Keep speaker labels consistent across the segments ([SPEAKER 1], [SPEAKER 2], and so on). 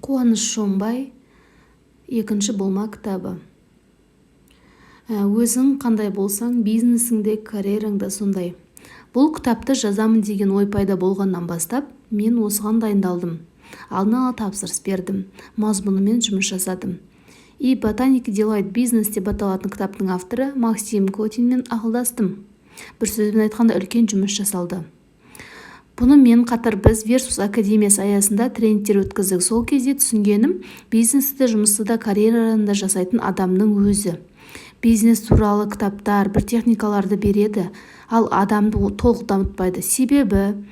[SPEAKER 1] Қуаныш Шонбай, екінші болма кітабы. Өзің қандай болсаң, бизнесіңде, карьераңда сондай. Бұл кітапты жазамын деген ой пайда болғаннан бастап, мен осыған дайындалдым. Алдын ала тапсырыс бердім, мазмұнымен жұмыс жасадым. И Ботаника делает бизнес деп аталатын кітаптың авторы Максим Котинмен ақылдастым. Бір сөзбен айтқанда үлкен жұмыс жасалды. Бұнымен қатар біз Versus Академиясы аясында тренингтер өткіздік. Сол кезде түсінгенім, бизнесті, жұмысты да, карьераны да жасайтын адамның өзі. Бизнес туралы кітаптар, бір техникаларды береді, ал адамды толық дамытпайды. Себебі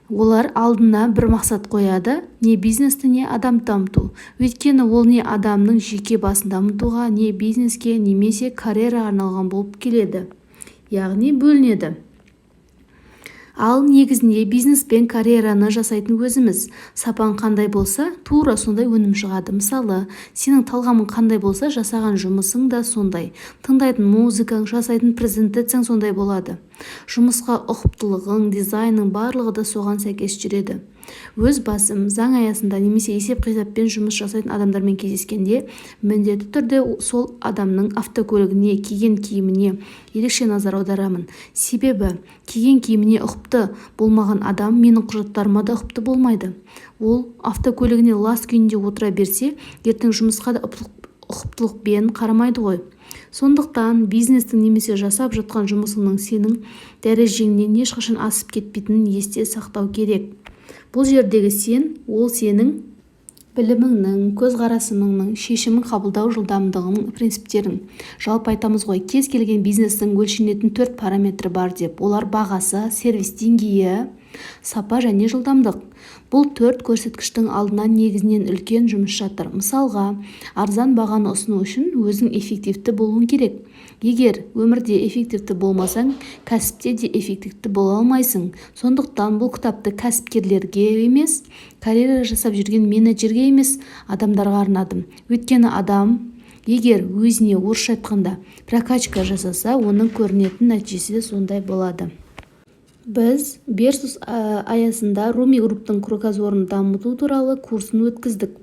[SPEAKER 1] олар алдына бір мақсат қояды, не бизнесті, не адам дамыту. Өйткені ол не адамның жеке басын дамытуға, не бизнеске, немесе карьераға арналған болып келеді. Яғни бөлінеді. Ал негізінде бизнес пен карьераны жасайтын өзіміз. Сапаң қандай болса, тура сондай өнім шығады. Мысалы, сенің талғамың қандай болса, жасаған жұмысың да сондай. Тыңдайтын музыкаң, жасайтын презентацияң сондай болады. Жұмысқа ұқыптылығың, дизайның барлығы да соған сәйкес жүреді. Өз басым заң аясында немесе есеп-қисаппен жұмыс жасайтын адамдармен кездескенде, міндетті түрде сол адамның автокөлігіне, киген киіміне ерекше назар аударамын. Себебі киген киіміне ұқыпты болмаған адам менің құжаттарыма да ұқыпты болмайды. Ол автокөлігіне лас күйінде отыра берсе, ертең жұмысқа да ұқыптылықпен қарамайды ғой. Сондықтан бизнестің немесе жасап жатқан жұмысыңның сенің дәрежеңнен ешқашан асып кетпейтінін есте сақтау керек. Бұл жердегі сен, ол сенің біліміңнің, көзқарасыңның, шешімін қабылдау жылдамдығының принциптерің. Жалпы айтамыз ғой, кез келген бизнестің өлшенетін 4 параметрі бар деп. Олар бағасы, сервис деңгейі, сапа және жылдамдық. Бұл 4 көрсеткіштің алдынан негізінен үлкен жұмыс жатыр. Мысалға, арзан бағаны ұсыну үшін өзің эффективті болуың керек. Егер өмірде эффективті болмасаң, кәсіпте де эффективті бола алмайсың. Сондықтан бұл кітапты кәсіпкерлерге емес, карьера жасап жүрген менеджерге емес, адамдарға арнадым. Өйткені адам егер өзіне орысша айтқанда прокачка жасаса, оның көрінетін нәтижесі сондай болады. Біз Versus аясында Руми групптың кругозорын дамыту туралы курсын өткіздік.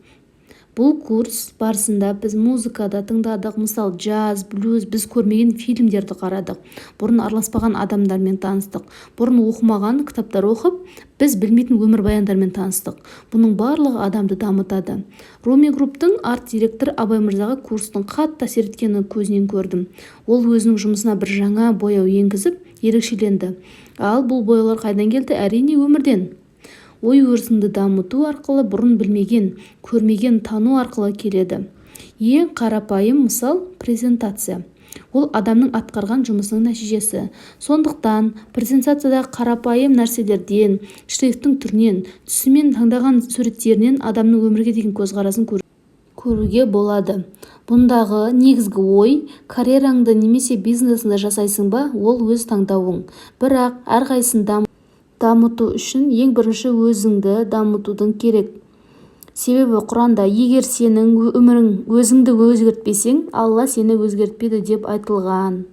[SPEAKER 1] Бұл курс барысында біз музыкада тыңдадық, мысал джаз, блюз, біз көрмеген фильмдерді қарадық. Бұрын араласпаған адамдармен таныстық. Бұрын оқымаған кітаптар оқып, біз білмейтін өмірбаяндармен таныстық. Бұның барлығы адамды дамытады. Руми групптың арт-директоры Абай мырзаға курстың қатты әсер еткенін көзінен көрдім. Ол өзінің жұмысына бір жаңа бояу енгізіп, ерекшеленді. Ал бұл бояулар қайдан келді? Әрине өмірден. Ой өрісіңді дамыту арқылы бұрын білмеген, көрмеген тану арқылы келеді. Ең қарапайым мысал презентация. Ол адамның атқарған жұмысының нәтижесі. Сондықтан презентацияда қарапайым нәрселерден, шрифттің түрінен, түсімен таңдаған суреттерінен адамның өмірге деген көзқарасын көруге болады. Бұндағы негізгі ой, карьераңды немесе бизнесіңді жасайсың ба, ол өз таңдауың. Бірақ әрқайсысын дамыту үшін ең бірінші өзіңді дамытудың керек. Себебі Құранда егер сенің өмірің өзіңді өзгертпесең, Алла сені өзгертпейді деп айтылған.